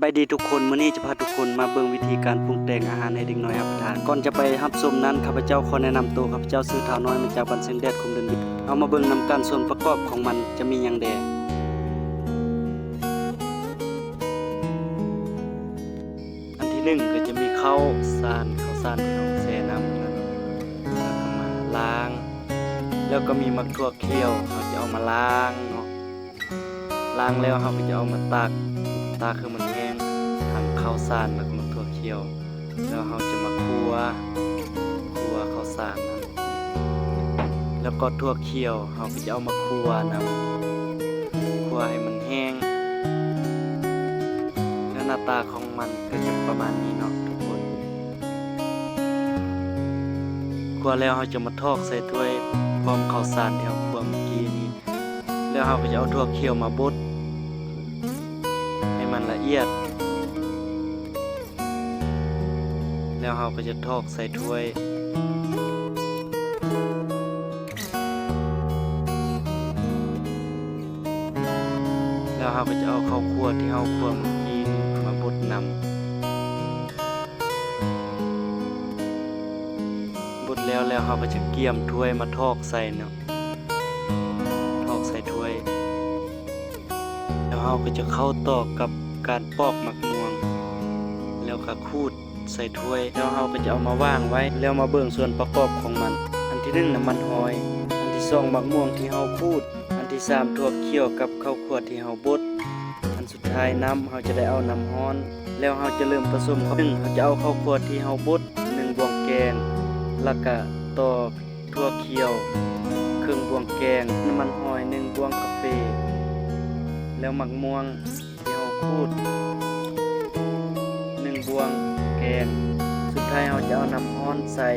บายดีทุกคนมื้อนี้จะพาทุกคนมาเบิ่งวิธีการปรุงแต่งอาหารให้เด็กน้อยรับประทานก่อนจะไปรับชมนั้นข้าพเจ้าขอแนะนำตัวข้าพเจ้าชื่อท้าวน้อยมาจากบ้านเชียงแดดคุมเดินบิดเอามาเบิ่งนำกันส่วนประกอบของมันจะมีหยังแดอันที่1ก็จะมีข้าวสารที่เราแช่น้ำนั้นแล้วก็มาล้างแล้วก็มีมักถั่วเขียวเราจะเอามาล้างเนาะล้างแล้วเราก็จะเอามาตากคือมันแห้งทั้งข้าวสารแล้วก็มักถั่วเขียวแล้วเราจะมาคั่วข้าวสารนั้นแล้วก็ถั่วเขียวเราก็จะเอามาคั่วนำให้มันแห้งแล้วหน้าตาของมันก็จะประมาณนี้เนาะทุกคนคั่วแล้วเราจะมาทอกใส่ถ้วยพร้อมข้าวสารที่เราคั่วเมื่อกี้นี้แล้วเราก็จะเอาถั่วเขียวมาบดให้มันละเอียดแล้วเราก็จะทอกใส่ถ้วยแล้วเราก็จะเอาข้าวคั่วที่เราคั่วเมื่อกี้นี้มาบดนำบดแล้วเราก็จะเกี่ยมถ้วยมาทอกใส่เนาะทอกใส่ถ้วยแล้วเราก็จะเข้าต่อกับการปอกหมักม่วงแล้วก็ขูดใส่ถ้วยแล้วเราก็จะเอามาวางไว้แล้วมาเบิ่งส่วนประกอบของมันอันที่1น้ำมันหอยอันที่2หมักม่วงที่เราขูดอันที่3ถั่วเขียวกับข้าวคั่วที่เราบดอันสุดท้ายน้ำเราจะได้เอาน้ำร้อนแล้วเราจะเริ่มผสมเราจะเอาข้าวคั่วที่เราบด1บวงแกงแล้วก็ต่อถั่วเขียวครึ่งบวงแกงน้ำมันหอย1บวงกาแฟแล้วหมักม่วงที่เราขูด1บวงแกงสุดท้ายเราจะเอาน้ำร้อนใส่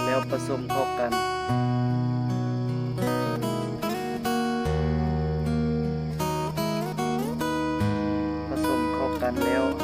แล้วผสมเข้ากันแล้วเ